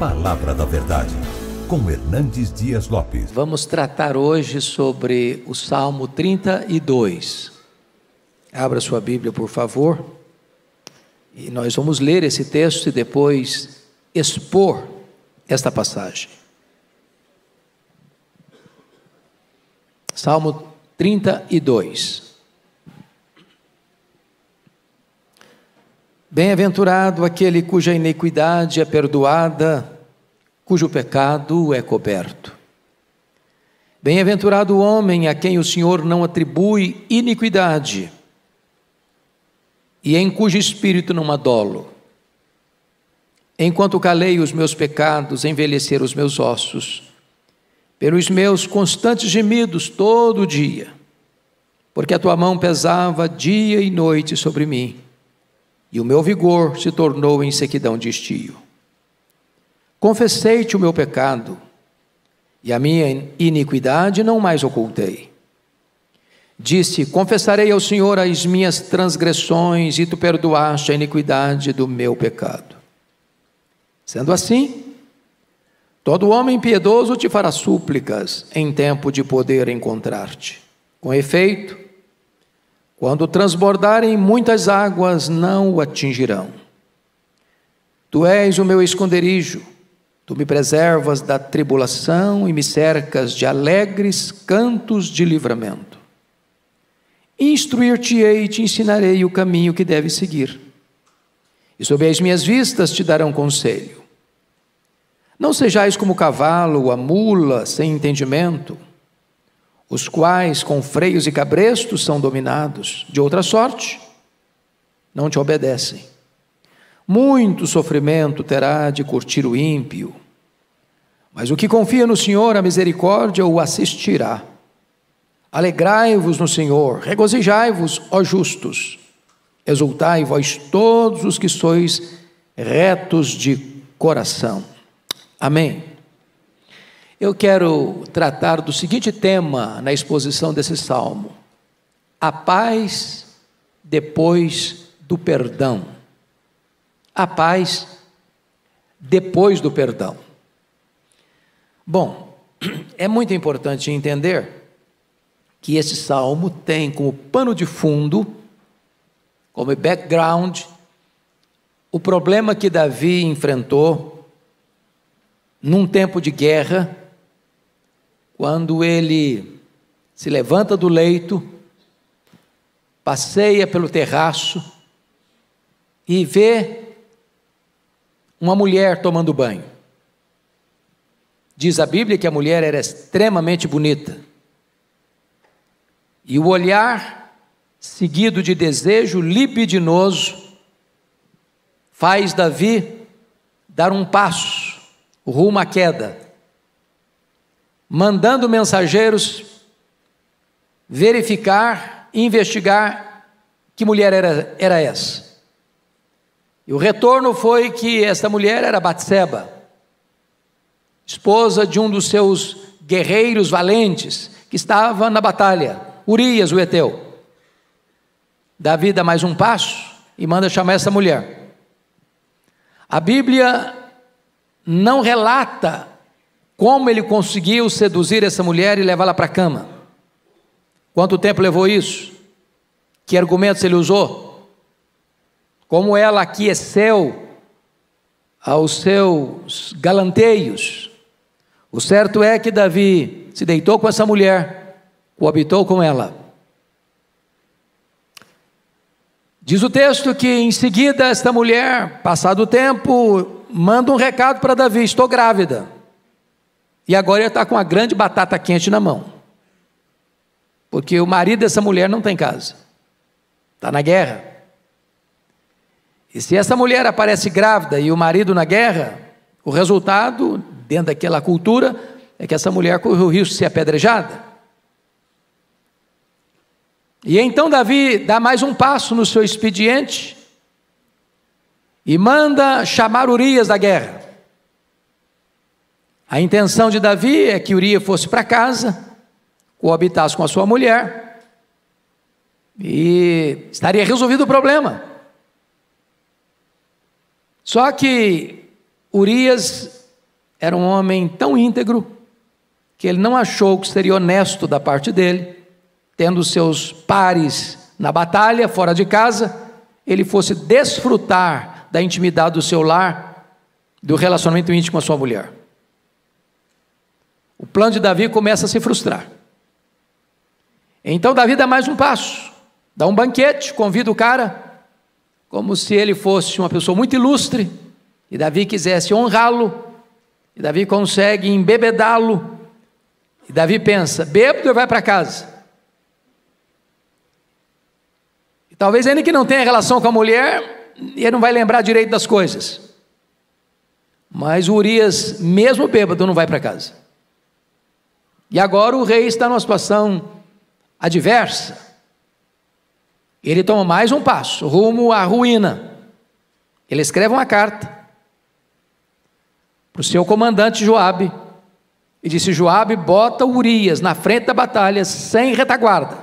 Palavra da Verdade, com Hernandes Dias Lopes. Vamos tratar hoje sobre o Salmo 32. Abra sua Bíblia, por favor. E nós vamos ler esse texto e depois expor esta passagem. Salmo 32. Bem-aventurado aquele cuja iniquidade é perdoada, cujo pecado é coberto. Bem-aventurado o homem a quem o Senhor não atribui iniquidade, e em cujo espírito não há dolo. Enquanto calei os meus pecados, envelheceram os meus ossos, pelos meus constantes gemidos todo o dia, porque a tua mão pesava dia e noite sobre mim, e o meu vigor se tornou em sequidão de estio. Confessei-te o meu pecado, e a minha iniquidade não mais ocultei. Disse: confessarei ao Senhor as minhas transgressões, e tu perdoaste a iniquidade do meu pecado. Sendo assim, todo homem piedoso te fará súplicas em tempo de poder encontrar-te. Com efeito, quando transbordarem muitas águas, não o atingirão. Tu és o meu esconderijo, tu me preservas da tribulação e me cercas de alegres cantos de livramento. Instruir-te-ei e te ensinarei o caminho que deves seguir, e sob as minhas vistas te darão conselho. Não sejais como o cavalo ou a mula sem entendimento, os quais com freios e cabrestos são dominados, de outra sorte, não te obedecem. Muito sofrimento terá de curtir o ímpio, mas o que confia no Senhor, a misericórdia o assistirá. Alegrai-vos no Senhor, regozijai-vos, ó justos, exultai vós todos os que sois retos de coração. Amém. Eu quero tratar do seguinte tema na exposição desse salmo: a paz depois do perdão. A paz depois do perdão. Bom, é muito importante entender que esse salmo tem como pano de fundo, como background, o problema que Davi enfrentou num tempo de guerra, quando ele se levanta do leito, passeia pelo terraço e vê uma mulher tomando banho. Diz a Bíblia que a mulher era extremamente bonita, e o olhar seguido de desejo libidinoso faz Davi dar um passo rumo à queda, mandando mensageiros verificar, investigar que mulher era essa. E o retorno foi que essa mulher era Batseba, esposa de um dos seus guerreiros valentes, que estava na batalha, Urias, o heteu. Davi dá mais um passo e manda chamar essa mulher. A Bíblia não relata como ele conseguiu seduzir essa mulher e levá-la para a cama. Quanto tempo levou isso? Que argumentos ele usou? Como ela aqueceu aos seus galanteios? O certo é que Davi se deitou com essa mulher, coabitou com ela. Diz o texto que em seguida esta mulher, passado o tempo, manda um recado para Davi: estou grávida. E agora ele está com uma grande batata quente na mão, porque o marido dessa mulher não tem casa, está na guerra. E se essa mulher aparece grávida e o marido na guerra, o resultado, dentro daquela cultura, é que essa mulher corre o risco de ser apedrejada. E então Davi dá mais um passo no seu expediente e manda chamar Urias da guerra. A intenção de Davi é que Urias fosse para casa, coabitasse com a sua mulher, e estaria resolvido o problema. Só que Urias era um homem tão íntegro que ele não achou que seria honesto da parte dele, tendo seus pares na batalha, fora de casa, ele fosse desfrutar da intimidade do seu lar, do relacionamento íntimo com a sua mulher. O plano de Davi começa a se frustrar. Então Davi dá mais um passo, dá um banquete, convida o cara, como se ele fosse uma pessoa muito ilustre, e Davi quisesse honrá-lo, e Davi consegue embebedá-lo, e Davi pensa, bêbado ele vai para casa. E talvez ele que não tenha relação com a mulher, ele não vai lembrar direito das coisas. Mas Urias, mesmo bêbado, não vai para casa. E agora o rei está numa situação adversa. Ele toma mais um passo, rumo à ruína. Ele escreve uma carta para o seu comandante Joabe, e disse: Joabe, bota Urias na frente da batalha, sem retaguarda.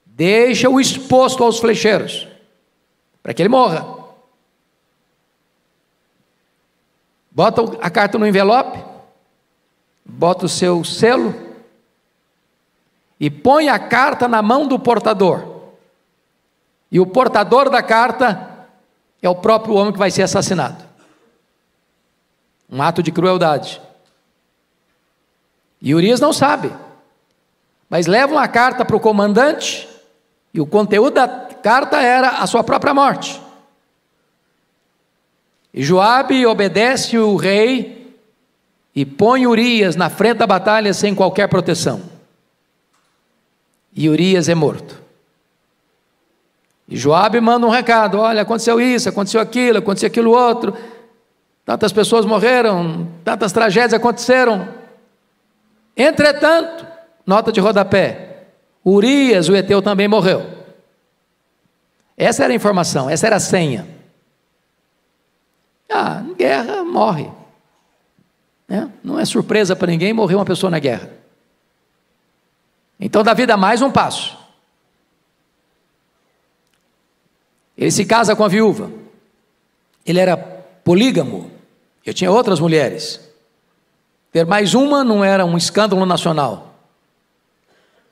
Deixa-o exposto aos flecheiros, para que ele morra. Bota a carta no envelope, bota o seu selo, e põe a carta na mão do portador. E o portador da carta é o próprio homem que vai ser assassinado. Um ato de crueldade. E Urias não sabe, mas leva uma carta para o comandante, e o conteúdo da carta era a sua própria morte. E Joabe obedece o rei e põe Urias na frente da batalha sem qualquer proteção. E Urias é morto. E Joabe manda um recado: olha, aconteceu isso, aconteceu aquilo outro, tantas pessoas morreram, tantas tragédias aconteceram. Entretanto, nota de rodapé, Urias, o heteu, também morreu. Essa era a informação, essa era a senha. Em guerra morre, não é surpresa para ninguém morrer uma pessoa na guerra. Então Davi dá mais um passo. Ele se casa com a viúva. Ele era polígamo, eu tinha outras mulheres. Ter mais uma não era um escândalo nacional.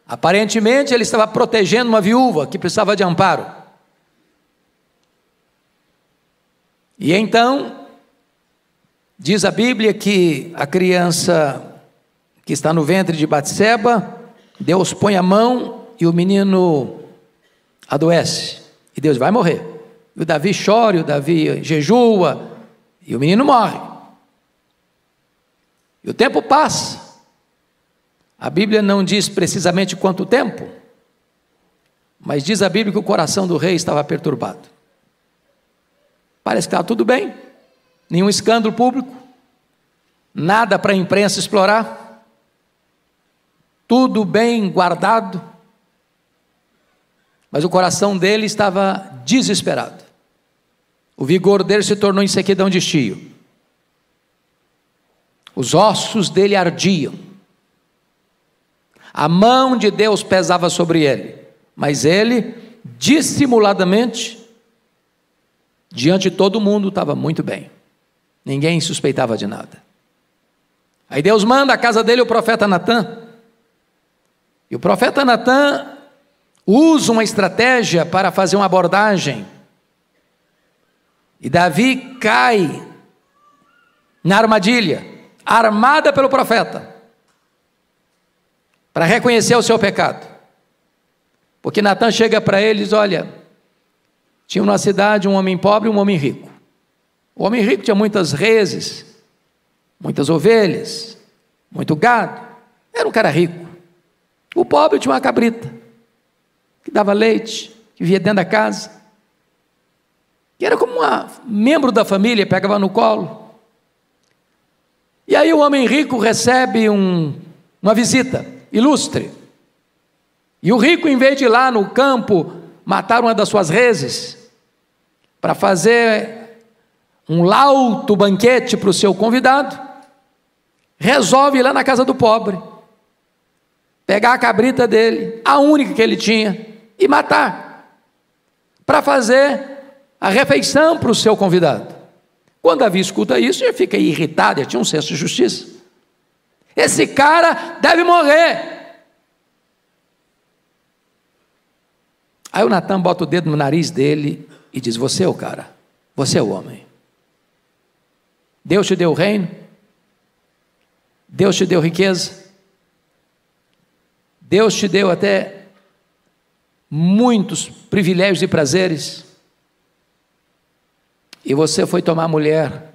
Aparentemente ele estava protegendo uma viúva que precisava de amparo. E então, diz a Bíblia que a criança que está no ventre de Batseba, Deus põe a mão e o menino adoece. E Deus vai morrer. E o Davi chora, e o Davi jejua, e o menino morre. E o tempo passa. A Bíblia não diz precisamente quanto tempo, mas diz a Bíblia que o coração do rei estava perturbado. Parece que estava tudo bem, nenhum escândalo público, nada para a imprensa explorar, tudo bem guardado, mas o coração dele estava desesperado. O vigor dele se tornou em sequidão de estio. Os ossos dele ardiam. A mão de Deus pesava sobre ele, mas ele, dissimuladamente, diante de todo mundo, estava muito bem. Ninguém suspeitava de nada. Aí Deus manda à casa dele o profeta Natã. E o profeta Natã usa uma estratégia para fazer uma abordagem. E Davi cai na armadilha, armada pelo profeta, para reconhecer o seu pecado. Porque Natã chega para ele e diz: olha, tinha numa cidade um homem pobre e um homem rico. O homem rico tinha muitas reses, muitas ovelhas, muito gado, era um cara rico. O pobre tinha uma cabrita, que dava leite, que vivia dentro da casa, que era como um membro da família, pegava no colo. E aí o homem rico recebe uma visita ilustre, e o rico, em vez de ir lá no campo matar uma das suas reses, para fazer um lauto banquete para o seu convidado, resolve ir lá na casa do pobre, pegar a cabrita dele, a única que ele tinha, e matar, para fazer a refeição para o seu convidado. Quando Davi escuta isso, ele fica irritado, ele tinha um senso de justiça. Esse cara deve morrer. Aí o Natan bota o dedo no nariz dele e diz: você é o cara, você é o homem. Deus te deu o reino, Deus te deu riqueza, Deus te deu até muitos privilégios e prazeres, e você foi tomar a mulher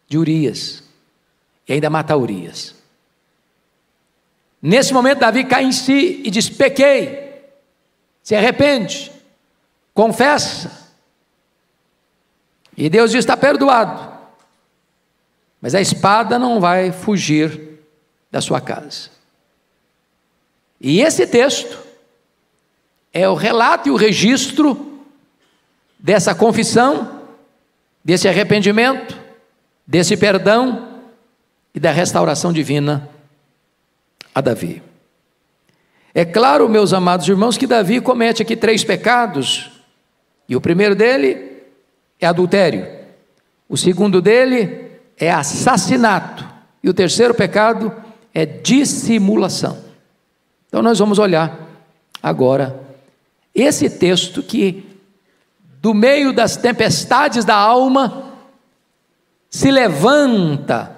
de Urias, e ainda matar Urias. Nesse momento Davi cai em si e diz: pequei, se arrepende, confessa, e Deus diz: está perdoado, mas a espada não vai fugir da sua casa. E esse texto é o relato e o registro dessa confissão, desse arrependimento, desse perdão e da restauração divina a Davi. É claro, meus amados irmãos, que Davi comete aqui 3 pecados, e o primeiro dele é adultério, o segundo dele é assassinato, e o terceiro pecado é dissimulação. Então nós vamos olhar agora esse texto que, do meio das tempestades da alma, se levanta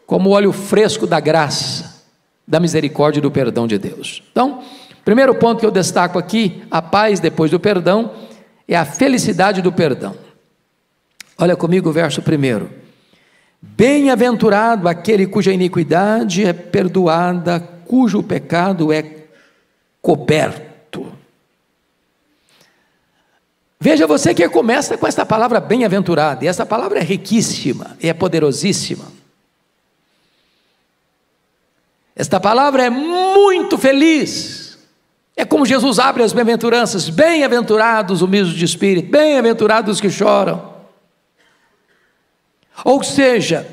como o óleo fresco da graça, da misericórdia e do perdão de Deus. Então, primeiro ponto que eu destaco aqui: a paz depois do perdão é a felicidade do perdão. Olha comigo o verso 1: bem-aventurado aquele cuja iniquidade é perdoada, cujo pecado é coberto. Veja você que começa com essa palavra bem-aventurado, e essa palavra é riquíssima, é poderosíssima. Esta palavra é muito feliz. É como Jesus abre as bem-aventuranças: bem-aventurados os humildes de espírito, bem-aventurados os que choram. Ou seja,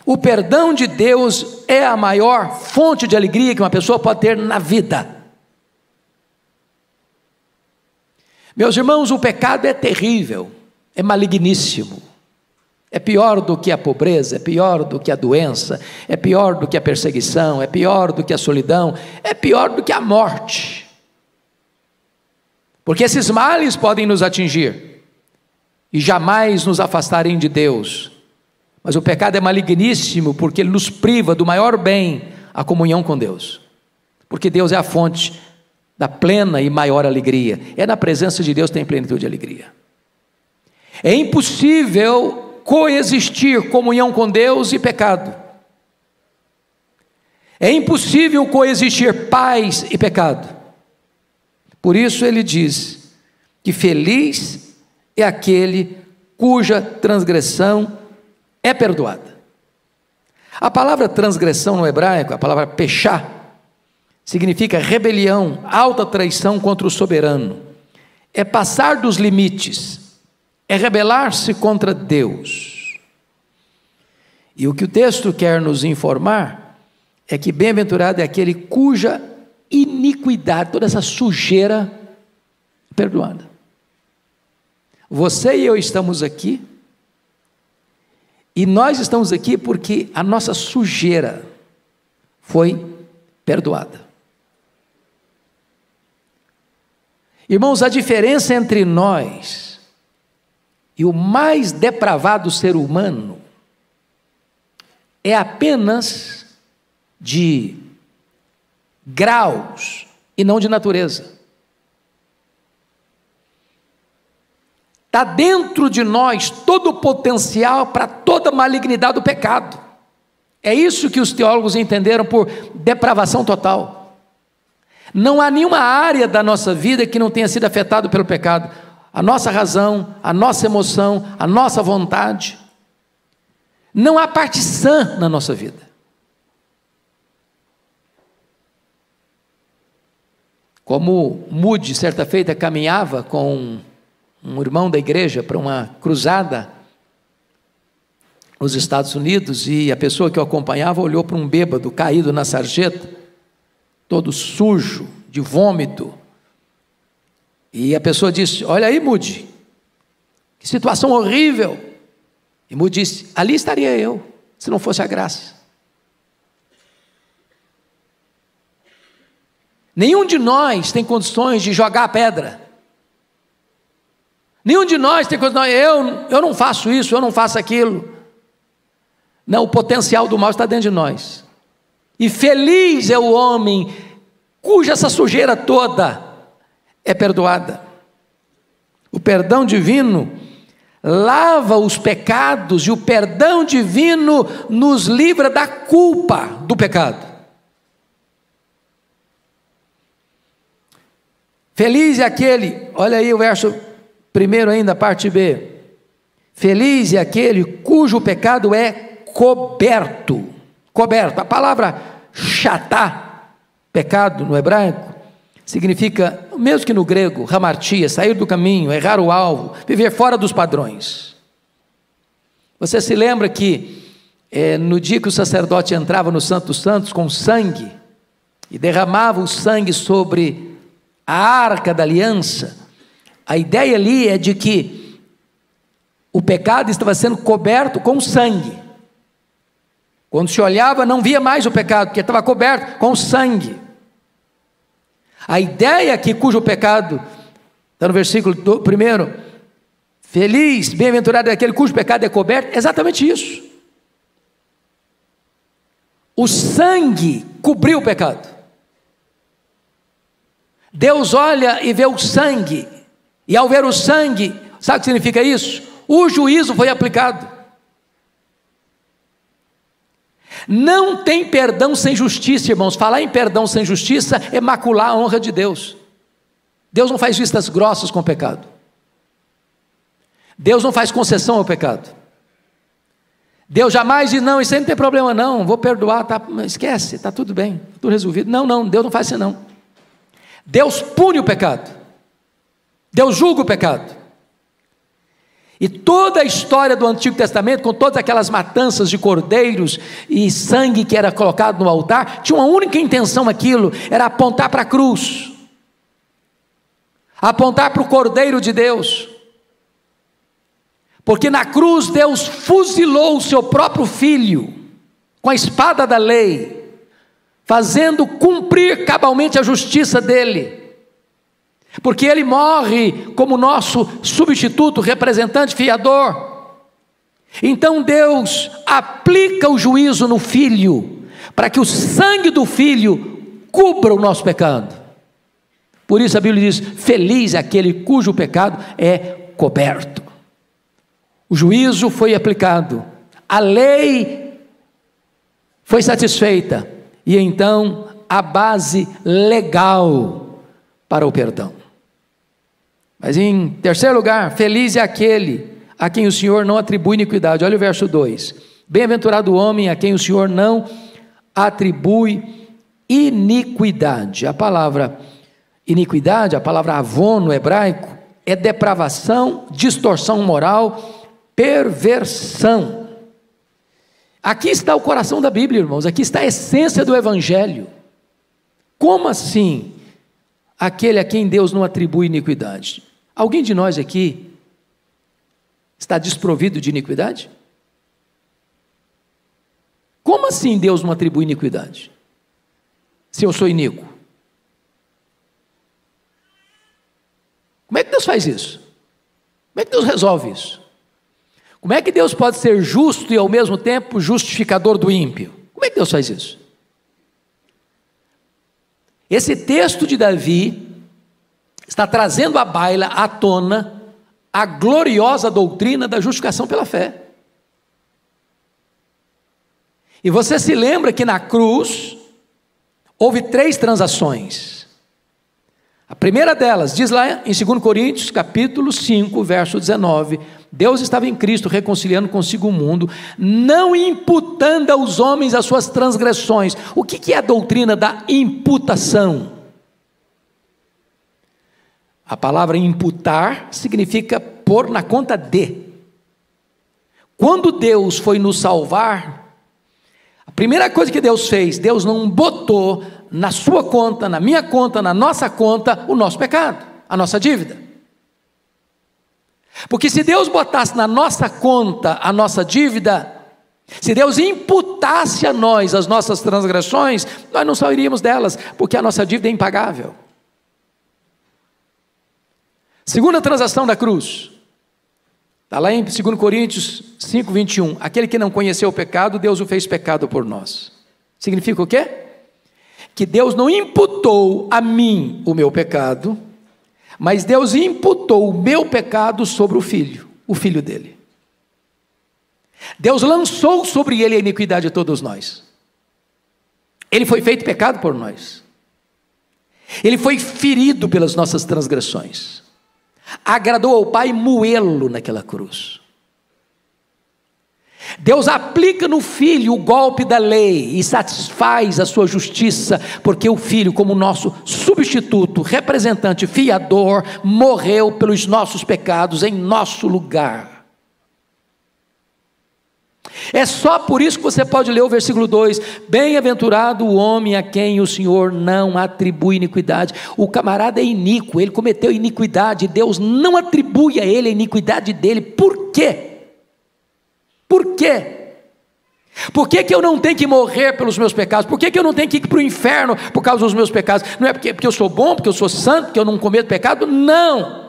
o perdão de Deus é a maior fonte de alegria que uma pessoa pode ter na vida. Meus irmãos, o pecado é terrível, é maligníssimo, é pior do que a pobreza, é pior do que a doença, é pior do que a perseguição, é pior do que a solidão, é pior do que a morte. Porque esses males podem nos atingir e jamais nos afastarem de Deus. Mas o pecado é maligníssimo porque ele nos priva do maior bem, a comunhão com Deus. Porque Deus é a fonte da plena e maior alegria. É na presença de Deus que tem plenitude de alegria. É impossível coexistir comunhão com Deus e pecado. É impossível coexistir paz e pecado. Por isso ele diz que feliz é aquele cuja transgressão é perdoada. A palavra transgressão no hebraico, a palavra pechá, significa rebelião, alta traição contra o soberano. É passar dos limites, é rebelar-se contra Deus. E o que o texto quer nos informar é que bem-aventurado é aquele cuja iniquidade, toda essa sujeira é perdoada. Você e eu estamos aqui, e nós estamos aqui porque a nossa sujeira foi perdoada. Irmãos, a diferença entre nós e o mais depravado ser humano é apenas de graus e não de natureza. Está dentro de nós todo o potencial para toda a malignidade do pecado. É isso que os teólogos entenderam por depravação total. Não há nenhuma área da nossa vida que não tenha sido afetada pelo pecado. A nossa razão, a nossa emoção, a nossa vontade. Não há parte sã na nossa vida. Como Moody, certa feita, caminhava com um irmão da igreja para uma cruzada nos Estados Unidos, e a pessoa que o acompanhava olhou para um bêbado caído na sarjeta, todo sujo, de vômito, e a pessoa disse: olha aí, Moody, que situação horrível. E Mu disse: ali estaria eu, se não fosse a graça. Nenhum de nós tem condições de jogar a pedra. Nenhum de nós tem condições, eu não faço isso, eu não faço aquilo. Não, o potencial do mal está dentro de nós. E feliz é o homem cuja essa sujeira toda é perdoada. O perdão divino lava os pecados, e o perdão divino nos livra da culpa do pecado. Feliz é aquele, olha aí o verso primeiro ainda, parte B. Feliz é aquele cujo pecado é coberto. Coberto. A palavra chatá, pecado no hebraico, significa, mesmo que no grego, hamartia, sair do caminho, errar o alvo, viver fora dos padrões. Você se lembra que no dia que o sacerdote entrava no Santo dos Santos com sangue, e derramava o sangue sobre a arca da aliança, a ideia ali é de que o pecado estava sendo coberto com sangue. Quando se olhava, não via mais o pecado, porque estava coberto com sangue. A ideia aqui, cujo pecado, está no versículo 1, feliz, bem-aventurado é aquele cujo pecado é coberto, é exatamente isso. O sangue cobriu o pecado. Deus olha e vê o sangue, e ao ver o sangue, sabe o que significa isso? O juízo foi aplicado. Não tem perdão sem justiça, irmãos. Falar em perdão sem justiça é macular a honra de Deus. Deus não faz vistas grossas com o pecado. Deus não faz concessão ao pecado. Deus jamais diz: não, isso aí não tem problema não, vou perdoar, tá, esquece, está tudo bem, tudo resolvido. Não, Deus não faz isso não. Deus pune o pecado. Deus julga o pecado. E toda a história do Antigo Testamento, com todas aquelas matanças de cordeiros e sangue que era colocado no altar, tinha uma única intenção: aquilo era apontar para a cruz, apontar para o Cordeiro de Deus, porque na cruz Deus fuzilou o seu próprio filho com a espada da lei, fazendo cumprir cabalmente a justiça dele, porque ele morre como nosso substituto, representante, fiador. Então Deus aplica o juízo no Filho, para que o sangue do Filho cubra o nosso pecado. Por isso a Bíblia diz: feliz é aquele cujo pecado é coberto. O juízo foi aplicado, a lei foi satisfeita, e então a base legal para o perdão. Mas em terceiro lugar, feliz é aquele a quem o Senhor não atribui iniquidade. Olha o verso 2: bem-aventurado o homem a quem o Senhor não atribui iniquidade. A palavra iniquidade, a palavra avon no hebraico, é depravação, distorção moral, perversão. Aqui está o coração da Bíblia, irmãos, aqui está a essência do Evangelho. Como assim aquele a quem Deus não atribui iniquidade? Alguém de nós aqui está desprovido de iniquidade? Como assim Deus não atribui iniquidade, se eu sou iníquo? Como é que Deus faz isso? Como é que Deus resolve isso? Como é que Deus pode ser justo e ao mesmo tempo justificador do ímpio? Como é que Deus faz isso? Esse texto de Davi está trazendo à baila, à tona, a gloriosa doutrina da justificação pela fé. E você se lembra que na cruz houve 3 transações. A primeira delas, diz lá em 2 Coríntios, capítulo 5, verso 19, Deus estava em Cristo reconciliando consigo o mundo, não imputando aos homens as suas transgressões. O que é a doutrina da imputação? A palavra imputar significa pôr na conta de. Quando Deus foi nos salvar, a primeira coisa que Deus fez, Deus não botou na sua conta, na minha conta, na nossa conta, o nosso pecado, a nossa dívida. Porque se Deus botasse na nossa conta a nossa dívida, se Deus imputasse a nós as nossas transgressões, nós não sairíamos delas, porque a nossa dívida é impagável. Segunda transação da cruz, está lá em 2 Coríntios 5, 21. Aquele que não conheceu o pecado, Deus o fez pecado por nós. Significa o quê? Que Deus não imputou a mim o meu pecado, mas Deus imputou o meu pecado sobre o filho dele. Deus lançou sobre ele a iniquidade de todos nós. Ele foi feito pecado por nós. Ele foi ferido pelas nossas transgressões. Agradou ao Pai moê-lo naquela cruz. Deus aplica no Filho o golpe da lei e satisfaz a sua justiça, porque o Filho, como nosso substituto, representante, fiador, morreu pelos nossos pecados em nosso lugar. É só por isso que você pode ler o versículo 2: bem-aventurado o homem a quem o Senhor não atribui iniquidade. O camarada é iníquo, ele cometeu iniquidade, Deus não atribui a ele a iniquidade dele. Por quê? Por quê? Por que eu não tenho que morrer pelos meus pecados? Por que eu não tenho que ir para o inferno por causa dos meus pecados? Não é porque eu sou bom, porque eu sou santo, porque eu não cometo pecado? Não!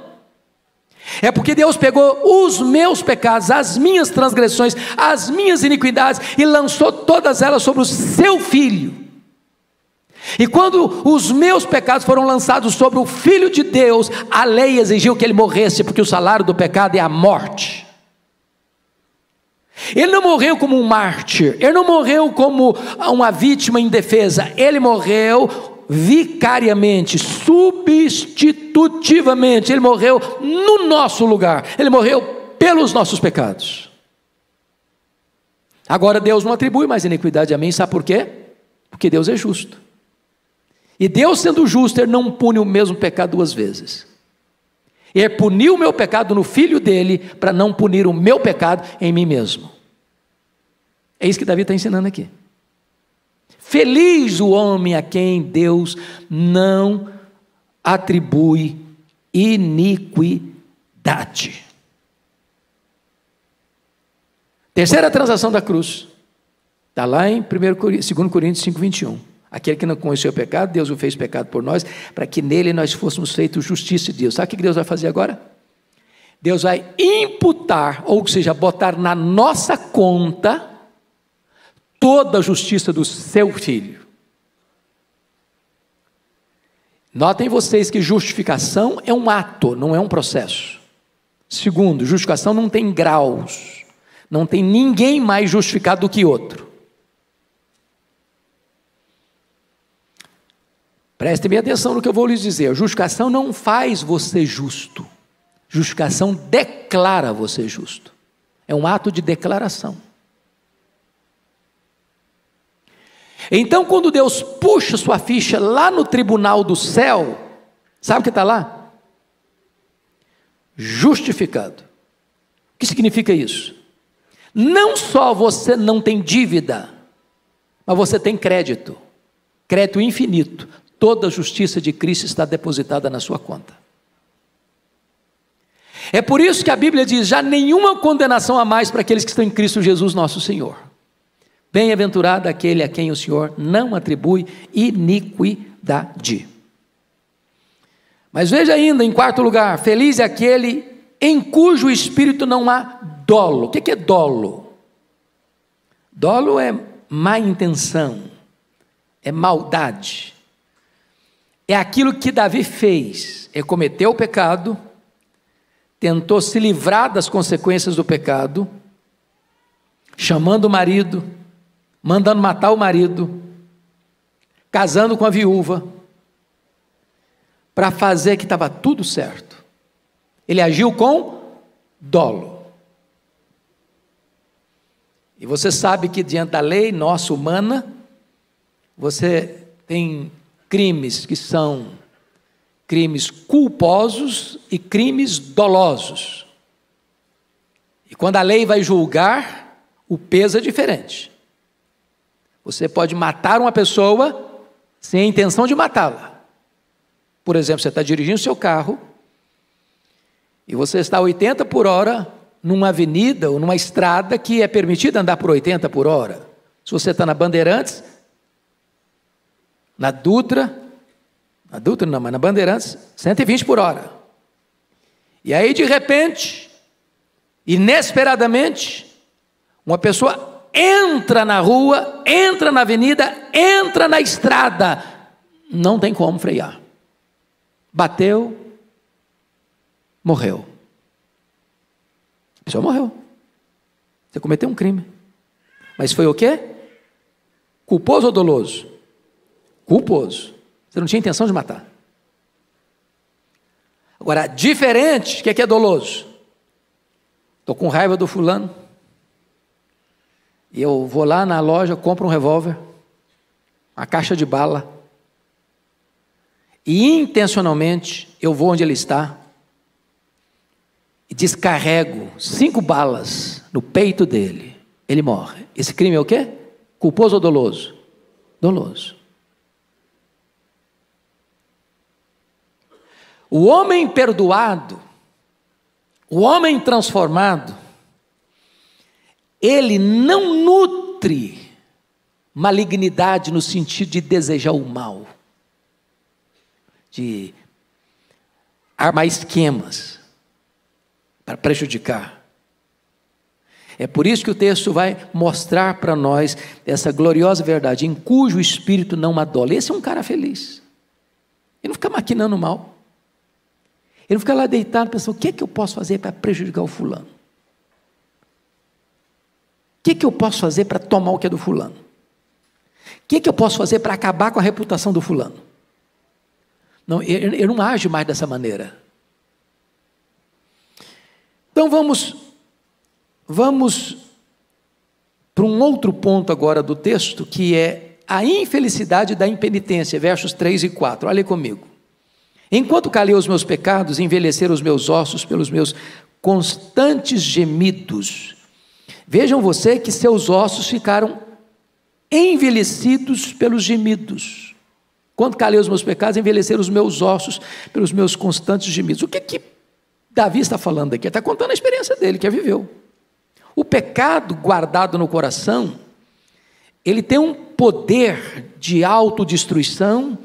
É porque Deus pegou os meus pecados, as minhas transgressões, as minhas iniquidades e lançou todas elas sobre o seu Filho. E quando os meus pecados foram lançados sobre o Filho de Deus, a lei exigiu que ele morresse, porque o salário do pecado é a morte. Ele não morreu como um mártir, ele não morreu como uma vítima indefesa, ele morreu vicariamente, substitutivamente, ele morreu no nosso lugar, ele morreu pelos nossos pecados. Agora Deus não atribui mais iniquidade a mim, sabe por quê? Porque Deus é justo, e Deus sendo justo, ele não pune o mesmo pecado duas vezes. Ele puniu o meu pecado no Filho dele, para não punir o meu pecado em mim mesmo. É isso que Davi está ensinando aqui. Feliz o homem a quem Deus não atribui iniquidade. Terceira transação da cruz, está lá em 2 Coríntios 5, 21. Aquele que não conheceu o pecado, Deus o fez pecado por nós, para que nele nós fôssemos feitos justiça de Deus. Sabe o que Deus vai fazer agora? Deus vai imputar, ou seja, botar na nossa conta toda a justiça do seu Filho. Notem vocês que justificação é um ato, não é um processo. Segundo, justificação não tem graus, não tem ninguém mais justificado do que outro. Prestem bem atenção no que eu vou lhes dizer. A justificação não faz você justo, justificação declara você justo, é um ato de declaração. Então, quando Deus puxa sua ficha lá no tribunal do céu, sabe o que está lá? Justificado. O que significa isso? Não só você não tem dívida, mas você tem crédito, crédito infinito. Toda a justiça de Cristo está depositada na sua conta. É por isso que a Bíblia diz: já nenhuma condenação há mais para aqueles que estão em Cristo Jesus nosso Senhor. Bem-aventurado aquele a quem o Senhor não atribui iniquidade. Mas veja ainda, em quarto lugar, feliz é aquele em cujo espírito não há dolo. O que é dolo? Dolo é má intenção, é maldade. É aquilo que Davi fez, ele cometeu o pecado, tentou se livrar das consequências do pecado, chamando o marido, mandando matar o marido, casando com a viúva, para fazer que estava tudo certo. Ele agiu com dolo. E você sabe que diante da lei nossa humana, você tem crimes que são crimes culposos e crimes dolosos. E quando a lei vai julgar, o peso é diferente. Você pode matar uma pessoa sem a intenção de matá-la. Por exemplo, você está dirigindo seu carro e você está a 80 por hora numa avenida ou numa estrada que é permitido andar por 80 por hora. Se você está na Bandeirantes, na Dutra não, mas na Bandeirantes, 120 por hora. E aí, de repente, inesperadamente, uma pessoa entra na rua, entra na avenida, entra na estrada, não tem como frear. Bateu, morreu. A pessoa morreu. Você cometeu um crime. Mas foi o quê? Culposo ou doloso? Culposo. Você não tinha intenção de matar. Agora, diferente, o que é doloso? Estou com raiva do fulano, e eu vou lá na loja, compro um revólver, uma caixa de bala, e intencionalmente eu vou onde ele está, e descarrego 5 balas no peito dele, ele morre. Esse crime é o quê? Culposo ou doloso? Doloso. O homem perdoado, o homem transformado, ele não nutre malignidade no sentido de desejar o mal, de armar esquemas para prejudicar. É por isso que o texto vai mostrar para nós essa gloriosa verdade, em cujo espírito não adole. Esse é um cara feliz. Ele não fica maquinando mal. Ele não fica lá deitado pensando, o que é que eu posso fazer para prejudicar o fulano? O que é que eu posso fazer para tomar o que é do fulano? O que é que eu posso fazer para acabar com a reputação do fulano? Não, ele não age mais dessa maneira. Então vamos para um outro ponto agora do texto, que é a infelicidade da impenitência, versos 3 e 4. Olha comigo. Enquanto calei os meus pecados, envelheceram os meus ossos pelos meus constantes gemidos. Vejam você que seus ossos ficaram envelhecidos pelos gemidos. Quando calei os meus pecados, envelheceram os meus ossos pelos meus constantes gemidos. O que Davi está falando aqui? Ele está contando a experiência dele, que viveu. O pecado guardado no coração, ele tem um poder de autodestruição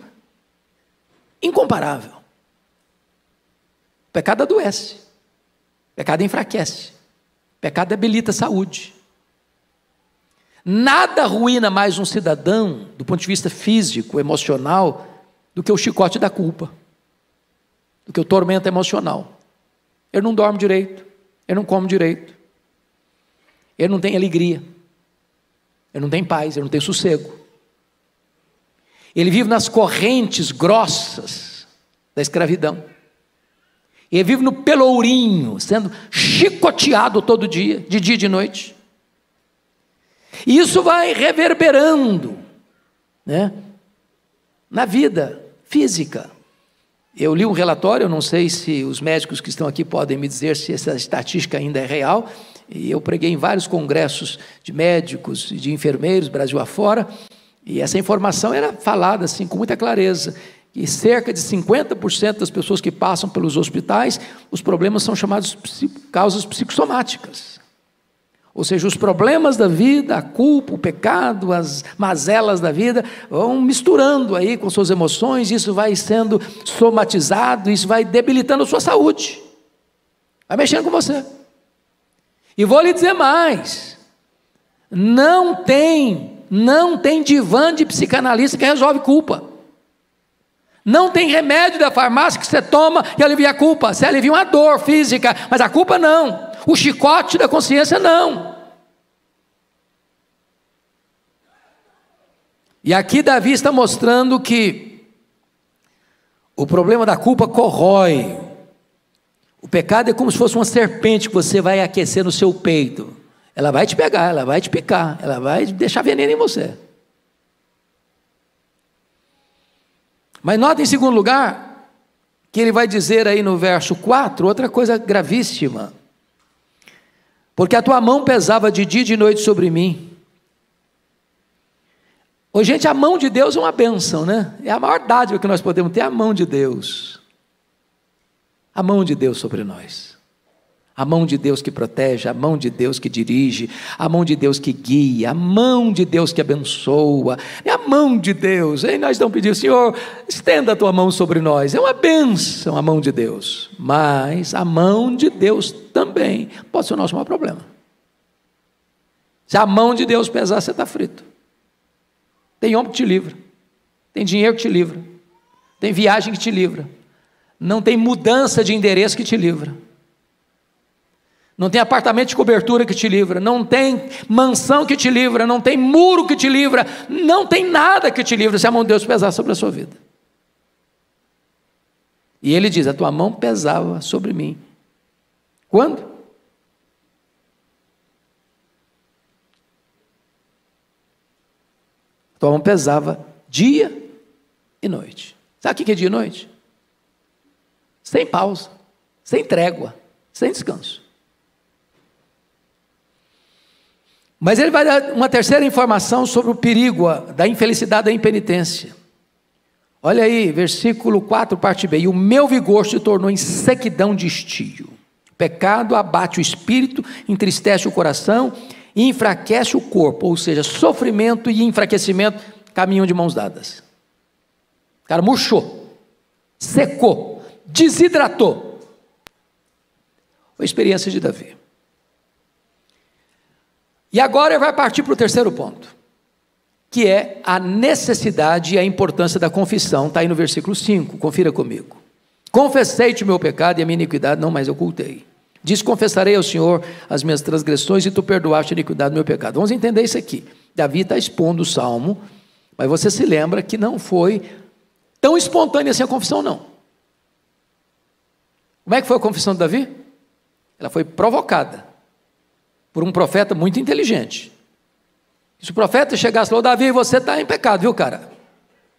incomparável. O pecado adoece, o pecado enfraquece, o pecado debilita a saúde. Nada arruína mais um cidadão, do ponto de vista físico, emocional, do que o chicote da culpa, do que o tormento emocional. Ele não dorme direito, ele não come direito, ele não tem alegria, ele não tem paz, ele não tem sossego. Ele vive nas correntes grossas da escravidão. Ele vive no pelourinho, sendo chicoteado todo dia, de dia e de noite. E isso vai reverberando, né, na vida física. Eu li um relatório, eu não sei se os médicos que estão aqui podem me dizer se essa estatística ainda é real, e eu preguei em vários congressos de médicos e de enfermeiros, Brasil afora, e essa informação era falada assim com muita clareza, que cerca de 50% das pessoas que passam pelos hospitais, os problemas são chamados causas psicossomáticas. Ou seja, os problemas da vida, a culpa, o pecado, as mazelas da vida, vão misturando aí com suas emoções, isso vai sendo somatizado, isso vai debilitando a sua saúde, vai mexendo com você. E vou lhe dizer mais, não tem divã de psicanalista que resolve culpa. Não tem remédio da farmácia que você toma e alivia a culpa. Você alivia uma dor física, mas a culpa não. O chicote da consciência não. E aqui Davi está mostrando que o problema da culpa corrói. O pecado é como se fosse uma serpente que você vai aquecer no seu peito. Ela vai te pegar, ela vai te picar, ela vai deixar veneno em você. Mas nota em segundo lugar, que ele vai dizer aí no verso 4, outra coisa gravíssima. Porque a tua mão pesava de dia e de noite sobre mim. Ô, gente, a mão de Deus é uma bênção, né? É a maior dádiva que nós podemos ter, a mão de Deus. A mão de Deus sobre nós. A mão de Deus que protege, a mão de Deus que dirige, a mão de Deus que guia, a mão de Deus que abençoa, é a mão de Deus. E nós não pedimos, Senhor, estenda a tua mão sobre nós. É uma bênção a mão de Deus, mas a mão de Deus também pode ser o nosso maior problema. Se a mão de Deus pesar, você está frito. Tem homem que te livra, tem dinheiro que te livra, tem viagem que te livra, não tem mudança de endereço que te livra. Não tem apartamento de cobertura que te livra, não tem mansão que te livra, não tem muro que te livra, não tem nada que te livra se a mão de Deus pesar sobre a sua vida. E ele diz, a tua mão pesava sobre mim. Quando? A tua mão pesava dia e noite. Sabe o que é dia e noite? Sem pausa, sem trégua, sem descanso. Mas ele vai dar uma terceira informação sobre o perigo da infelicidade da impenitência. Olha aí, versículo 4, parte B. E o meu vigor se tornou em sequidão de estio. O pecado abate o espírito, entristece o coração e enfraquece o corpo. Ou seja, sofrimento e enfraquecimento caminham de mãos dadas. O cara murchou, secou, desidratou. Foi a experiência de Davi. E agora ele vai partir para o terceiro ponto, que é a necessidade e a importância da confissão. Está aí no versículo 5, confira comigo. Confessei-te o meu pecado e a minha iniquidade não mais ocultei. Diz, confessarei ao Senhor as minhas transgressões e tu perdoaste a iniquidade do meu pecado. Vamos entender isso aqui. Davi está expondo o salmo, mas você se lembra que não foi tão espontânea assim a confissão, não. Como é que foi a confissão de Davi? Ela foi provocada por um profeta muito inteligente. Se o profeta chegasse e falou, Davi, você está em pecado, viu, cara?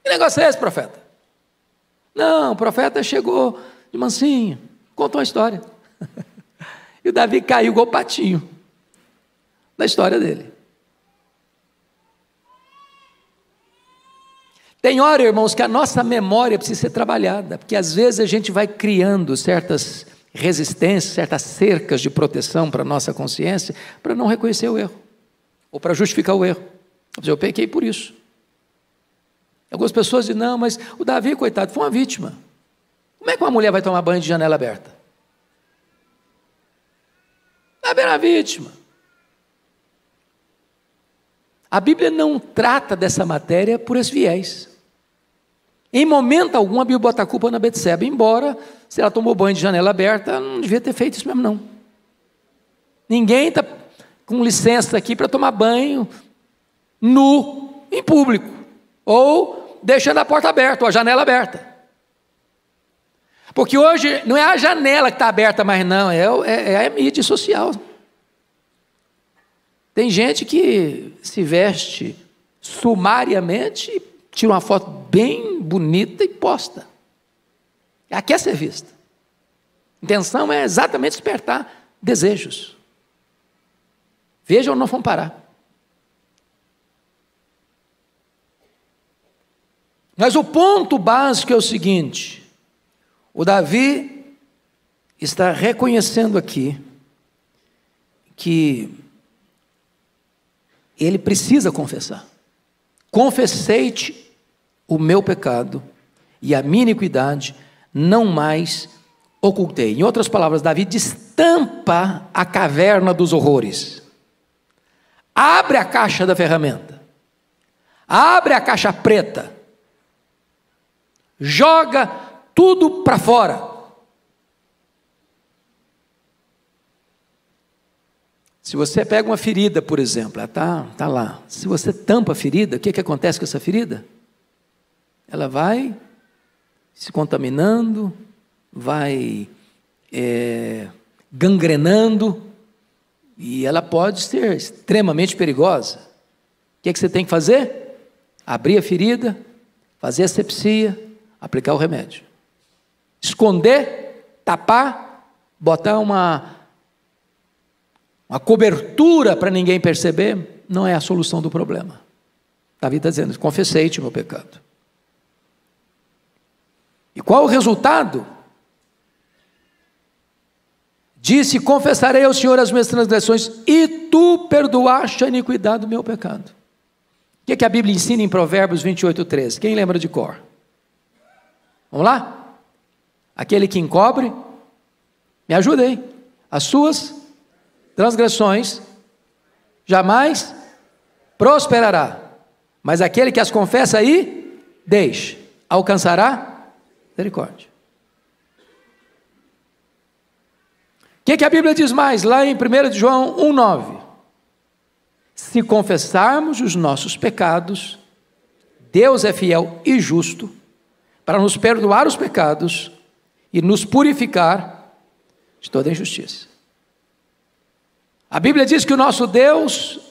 Que negócio é esse, profeta? Não, o profeta chegou de mansinho, contou uma história. E o Davi caiu igual o patinho da história dele. Tem hora, irmãos, que a nossa memória precisa ser trabalhada, porque às vezes a gente vai criando certas resistências, certas cercas de proteção para a nossa consciência, para não reconhecer o erro, ou para justificar o erro. Eu pequei por isso. Algumas pessoas dizem, não, mas o Davi, coitado, foi uma vítima. Como é que uma mulher vai tomar banho de janela aberta? Davi era vítima. A Bíblia não trata dessa matéria por esse viés. Em momento algum a Bíblia bota a culpa na Betseba, embora se ela tomou banho de janela aberta, não devia ter feito isso mesmo não. Ninguém está com licença aqui para tomar banho nu, em público, ou deixando a porta aberta, ou a janela aberta. Porque hoje não é a janela que está aberta mais não, é a mídia social. Tem gente que se veste sumariamente e tira uma foto bem bonita e posta. Ela quer ser vista. A intenção é exatamente despertar desejos. Vejam, não vão parar. Mas o ponto básico é o seguinte: o Davi está reconhecendo aqui que ele precisa confessar. Confessei-te o meu pecado e a minha iniquidade não mais ocultei. Em outras palavras, Davi destampa a caverna dos horrores. Abre a caixa da ferramenta. Abre a caixa preta. Joga tudo para fora. Se você pega uma ferida, por exemplo, ela tá lá. Se você tampa a ferida, o que acontece com essa ferida? Ela vai se contaminando, vai gangrenando, e ela pode ser extremamente perigosa. O que você tem que fazer? Abrir a ferida, fazer asepsia, aplicar o remédio. Esconder, tapar, botar uma cobertura para ninguém perceber, não é a solução do problema. Davi está dizendo, confessei-te o meu pecado. E qual o resultado? Disse: confessarei ao Senhor as minhas transgressões, e tu perdoaste a iniquidade do meu pecado. O que a Bíblia ensina em Provérbios 28:13? Quem lembra de cor? Vamos lá? Aquele que encobre, me ajuda aí, as suas transgressões jamais prosperará, mas aquele que as confessa e deixa, alcançará misericórdia. O que a Bíblia diz mais? Lá em 1 João 1,9: se confessarmos os nossos pecados, Deus é fiel e justo para nos perdoar os pecados e nos purificar de toda injustiça. A Bíblia diz que o nosso Deus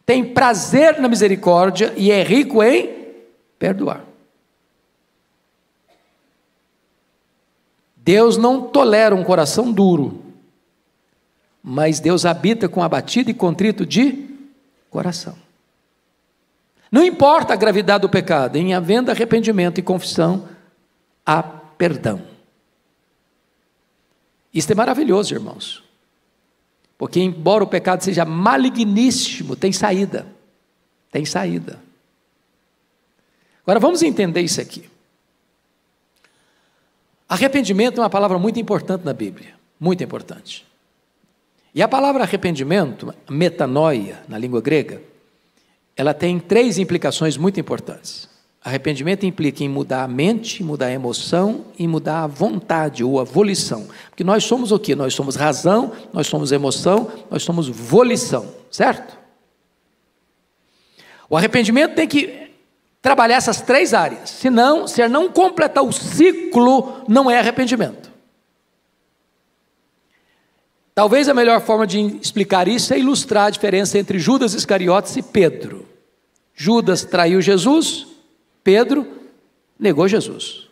tem prazer na misericórdia e é rico em perdoar. Deus não tolera um coração duro, mas Deus habita com abatido e contrito de coração. Não importa a gravidade do pecado, em havendo arrependimento e confissão, há perdão. Isso é maravilhoso, irmãos, porque embora o pecado seja maligníssimo, tem saída. Tem saída. Agora vamos entender isso aqui. Arrependimento é uma palavra muito importante na Bíblia, muito importante. E a palavra arrependimento, metanoia, na língua grega, ela tem 3 implicações muito importantes. Arrependimento implica em mudar a mente, mudar a emoção e mudar a vontade ou a volição. Porque nós somos o quê? Nós somos razão, nós somos emoção, nós somos volição, certo? O arrependimento tem que trabalhar essas 3 áreas, senão, se não completar o ciclo, não é arrependimento. Talvez a melhor forma de explicar isso é ilustrar a diferença entre Judas Iscariotes e Pedro. Judas traiu Jesus, Pedro negou Jesus.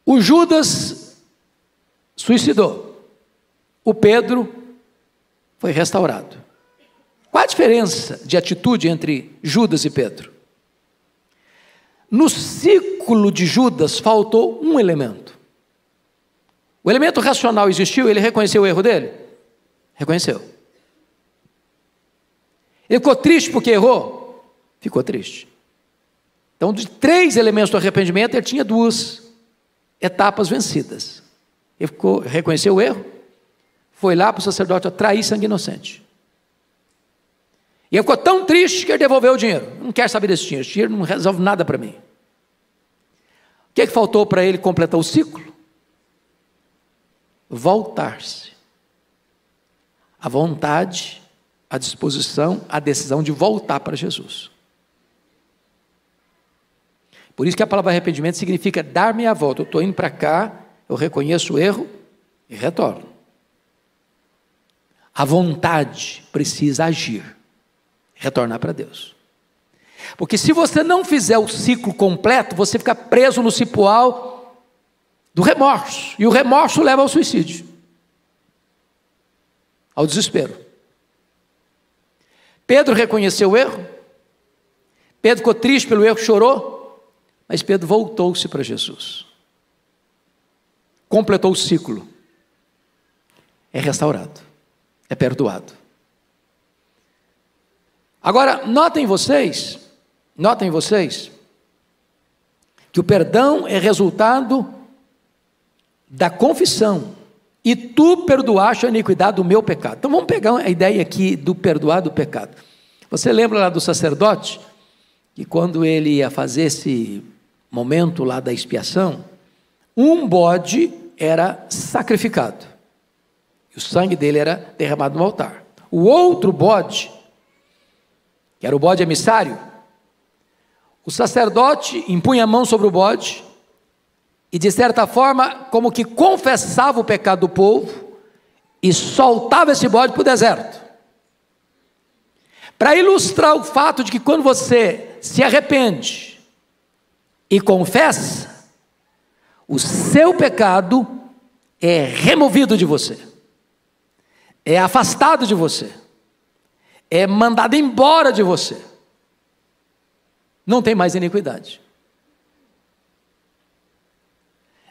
O Judas suicidou, o Pedro foi restaurado. Qual a diferença de atitude entre Judas e Pedro? No ciclo de Judas faltou um elemento. O elemento racional existiu, ele reconheceu o erro dele? Reconheceu. Ele ficou triste porque errou? Ficou triste. Então, de 3 elementos do arrependimento, ele tinha 2 etapas vencidas. Ele reconheceu o erro, foi lá para o sacerdote trair sangue inocente. E ele ficou tão triste que ele devolveu o dinheiro. Não quero saber desse dinheiro, esse dinheiro não resolve nada para mim. O que faltou para ele completar o ciclo? Voltar-se. A vontade, a disposição, a decisão de voltar para Jesus. Por isso que a palavra arrependimento significa dar meia volta. Eu estou indo para cá, eu reconheço o erro e retorno. A vontade precisa agir, retornar para Deus. Porque se você não fizer o ciclo completo, você fica preso no cipoal do remorso, e o remorso leva ao suicídio, ao desespero. Pedro reconheceu o erro, Pedro ficou triste pelo erro, chorou, mas Pedro voltou-se para Jesus, completou o ciclo, é restaurado, é perdoado. Agora, notem vocês, que o perdão é resultado da confissão, e tu perdoaste a iniquidade do meu pecado. Então vamos pegar a ideia aqui do perdoar do pecado. Você lembra lá do sacerdote, que quando ele ia fazer esse momento lá da expiação, um bode era sacrificado, e o sangue dele era derramado no altar. O outro bode, que era o bode emissário, o sacerdote impunha a mão sobre o bode, e de certa forma, como que confessava o pecado do povo, e soltava esse bode para o deserto, para ilustrar o fato de que quando você se arrepende e confessa, o seu pecado é removido de você, é afastado de você, é mandado embora de você, não tem mais iniquidade.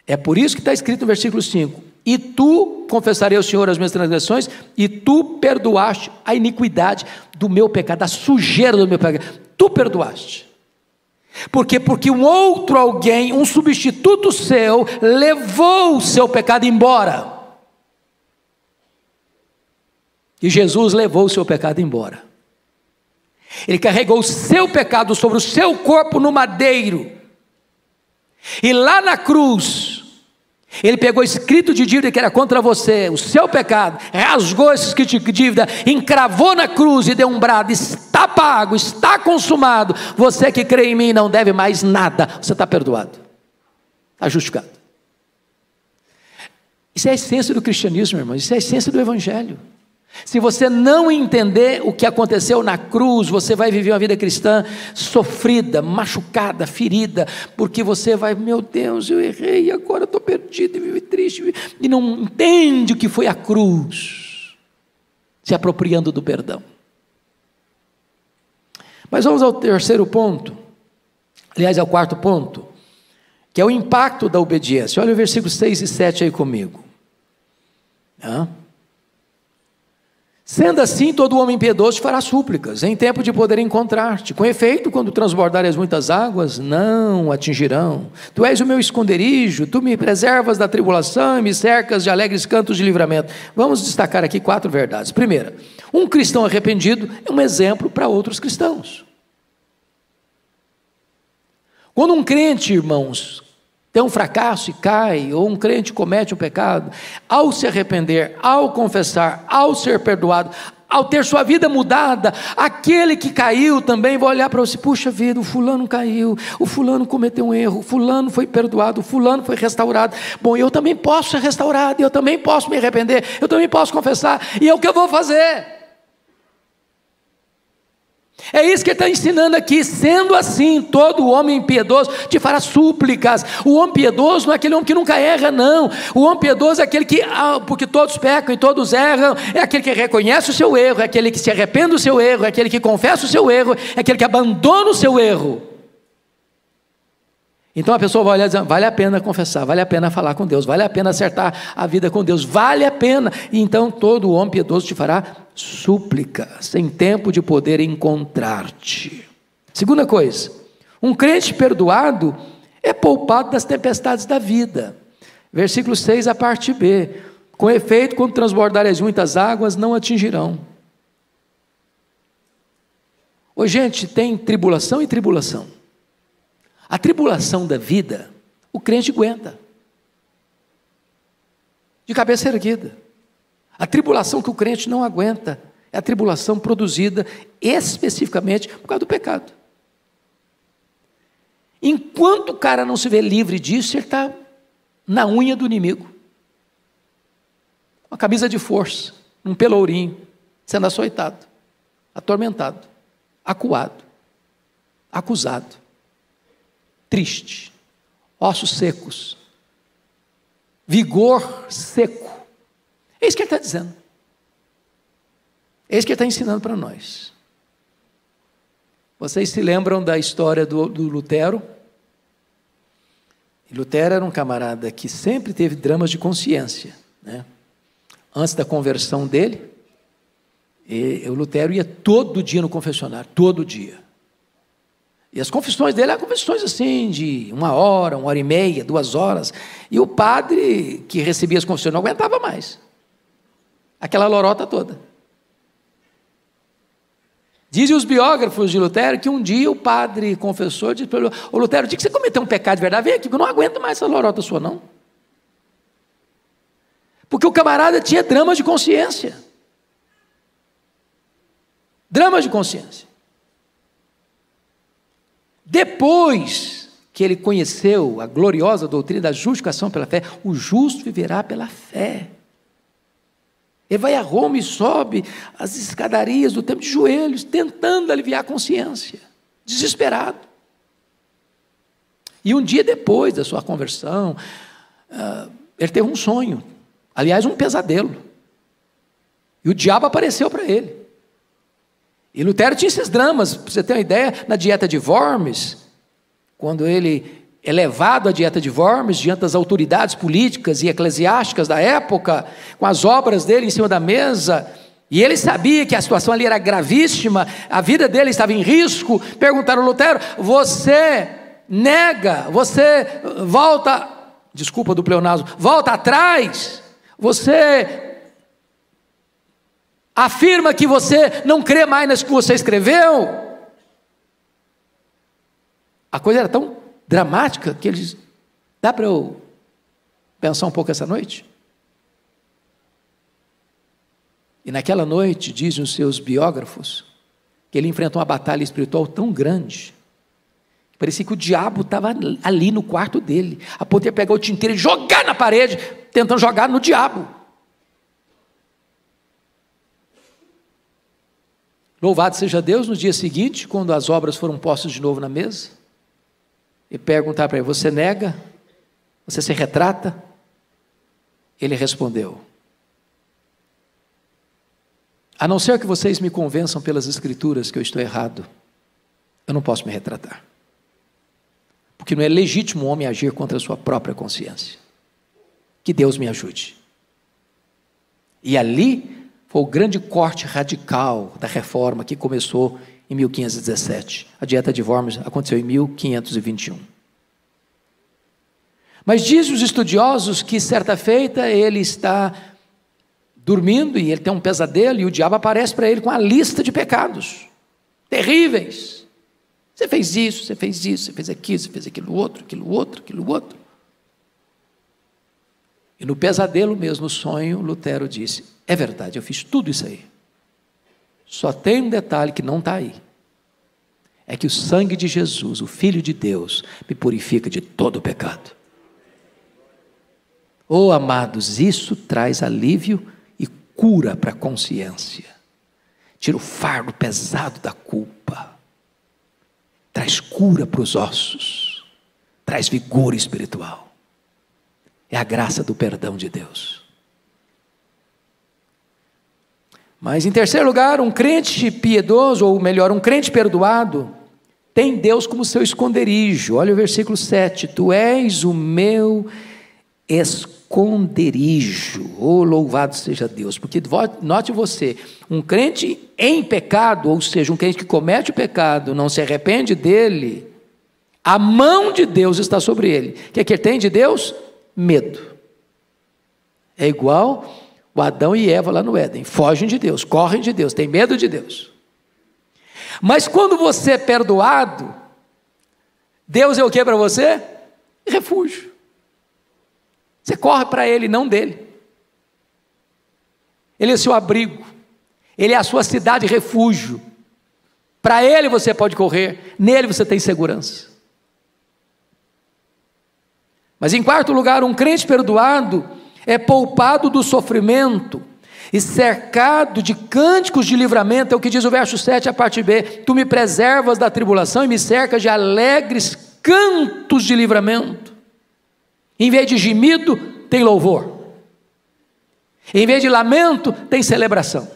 É por isso que está escrito no versículo 5: e tu confessarei ao Senhor as minhas transgressões, e tu perdoaste a iniquidade do meu pecado, a sujeira do meu pecado, tu perdoaste. Por quê? Porque um outro alguém, um substituto seu, levou o seu pecado embora. E Jesus levou o seu pecado embora. Ele carregou o seu pecado sobre o seu corpo no madeiro. E lá na cruz, ele pegou o escrito de dívida que era contra você, o seu pecado, rasgou esse escrito de dívida, encravou na cruz e deu um brado: está pago, está consumado. Você que crê em mim não deve mais nada, você está perdoado, está justificado. Isso é a essência do cristianismo, irmão, isso é a essência do evangelho. Se você não entender o que aconteceu na cruz, você vai viver uma vida cristã sofrida, machucada, ferida, porque você vai: meu Deus, eu errei, agora estou perdido e vivo triste, e não entende o que foi a cruz, se apropriando do perdão. Mas vamos ao terceiro ponto, aliás, ao quarto ponto, que é o impacto da obediência. Olha o versículos 6 e 7 aí comigo. Sendo assim, todo homem piedoso te fará súplicas, em tempo de poder encontrar-te. Com efeito, quando transbordarem as muitas águas, não atingirão. Tu és o meu esconderijo, tu me preservas da tribulação e me cercas de alegres cantos de livramento. Vamos destacar aqui 4 verdades. Primeira, um cristão arrependido é um exemplo para outros cristãos. Quando um crente, irmãos, tem um fracasso e cai, ou um crente comete um pecado, ao se arrepender, ao confessar, ao ser perdoado, ao ter sua vida mudada, aquele que caiu também vai olhar para você: puxa vida, o fulano caiu, o fulano cometeu um erro, o fulano foi perdoado, o fulano foi restaurado. Bom, eu também posso ser restaurado, eu também posso me arrepender, eu também posso confessar, e é o que eu vou fazer. É isso que ele está ensinando aqui. Sendo assim, todo homem piedoso te fará súplicas. O homem piedoso não é aquele homem que nunca erra, não. O homem piedoso é aquele que, porque todos pecam e todos erram, é aquele que reconhece o seu erro, é aquele que se arrepende do seu erro, é aquele que confessa o seu erro, é aquele que abandona o seu erro. Então a pessoa vai olhar e dizer: vale a pena confessar, vale a pena falar com Deus, vale a pena acertar a vida com Deus, vale a pena. E então todo homem piedoso te fará súplicas, em tempo de poder encontrar-te. Segunda coisa, um crente perdoado é poupado das tempestades da vida. Versículo 6, a parte B: com efeito, quando transbordarem as muitas águas, não atingirão. Ô gente, tem tribulação e tribulação. A tribulação da vida, o crente aguenta, de cabeça erguida. A tribulação que o crente não aguenta é a tribulação produzida especificamente por causa do pecado. Enquanto o cara não se vê livre disso, ele está na unha do inimigo, uma camisa de força, um pelourinho, sendo açoitado, atormentado, acuado, acusado, triste, ossos secos, vigor seco. É isso que ele está dizendo. É isso que ele está ensinando para nós. Vocês se lembram da história do Lutero? Lutero era um camarada que sempre teve dramas de consciência, né? Antes da conversão dele, o Lutero ia todo dia no confessionário, todo dia. E as confissões dele eram confissões assim, de 1 hora, 1h30, 2 horas. E o padre que recebia as confissões não aguentava mais aquela lorota toda. Dizem os biógrafos de Lutero que um dia o padre confessor disse para ele: ô Lutero, o dia que você cometeu um pecado de verdade, vem aqui, porque eu não aguento mais essa lorota sua, não. Porque o camarada tinha dramas de consciência. Dramas de consciência. Depois que ele conheceu a gloriosa doutrina da justificação pela fé, o justo viverá pela fé. Ele vai a Roma e sobe as escadarias do templo de joelhos, tentando aliviar a consciência, desesperado. E um dia depois da sua conversão, ele teve um sonho, aliás, um pesadelo. E o diabo apareceu para ele. E Lutero tinha esses dramas, para você ter uma ideia, na dieta de Worms, quando ele é levado à dieta de Worms diante das autoridades políticas e eclesiásticas da época, com as obras dele em cima da mesa, e ele sabia que a situação ali era gravíssima, a vida dele estava em risco. Perguntaram a Lutero: você nega, você volta, desculpa do pleonasmo, volta atrás, você afirma que você não crê mais nas que você escreveu? A coisa era tão dramática que ele diz: dá para eu pensar um pouco essa noite? E naquela noite, dizem os seus biógrafos, que ele enfrentou uma batalha espiritual tão grande, que parecia que o diabo estava ali no quarto dele, a ponto de pegar o tinteiro e jogar na parede, tentando jogar no diabo. Louvado seja Deus, no dia seguinte, quando as obras foram postas de novo na mesa, e perguntar para ele: você nega? Você se retrata? Ele respondeu: a não ser que vocês me convençam pelas escrituras que eu estou errado, eu não posso me retratar. Porque não é legítimo o homem agir contra a sua própria consciência. Que Deus me ajude. E ali foi o grande corte radical da reforma que começou em 1517. A dieta de Worms aconteceu em 1521. Mas dizem os estudiosos que certa feita ele está dormindo e ele tem um pesadelo e o diabo aparece para ele com a lista de pecados terríveis. Você fez isso, você fez isso, você fez aquilo, você fez aquilo outro, aquilo outro, aquilo outro. E no pesadelo mesmo, no sonho, Lutero disse: é verdade, eu fiz tudo isso aí. Só tem um detalhe que não está aí. É que o sangue de Jesus, o Filho de Deus, me purifica de todo o pecado. Oh, amados, isso traz alívio e cura para a consciência. Tira o fardo pesado da culpa. Traz cura para os ossos. Traz vigor espiritual. É a graça do perdão de Deus. Mas em terceiro lugar, um crente piedoso, ou melhor, um crente perdoado, tem Deus como seu esconderijo. Olha o versículo 7. Tu és o meu esconderijo. Oh, louvado seja Deus. Porque note você, um crente em pecado, ou seja, um crente que comete o pecado, não se arrepende dele, a mão de Deus está sobre ele. O que é que ele tem de Deus? Medo. É igual o Adão e Eva lá no Éden, fogem de Deus, correm de Deus, têm medo de Deus. Mas quando você é perdoado, Deus é o que para você? Refúgio. Você corre para Ele, não dele. Ele é seu abrigo, Ele é a sua cidade refúgio. Para Ele você pode correr, nele você tem segurança. Mas em quarto lugar, um crente perdoado é poupado do sofrimento e cercado de cânticos de livramento. É o que diz o verso 7, a parte B: tu me preservas da tribulação e me cercas de alegres cantos de livramento. Em vez de gemido, tem louvor. Em vez de lamento, tem celebração.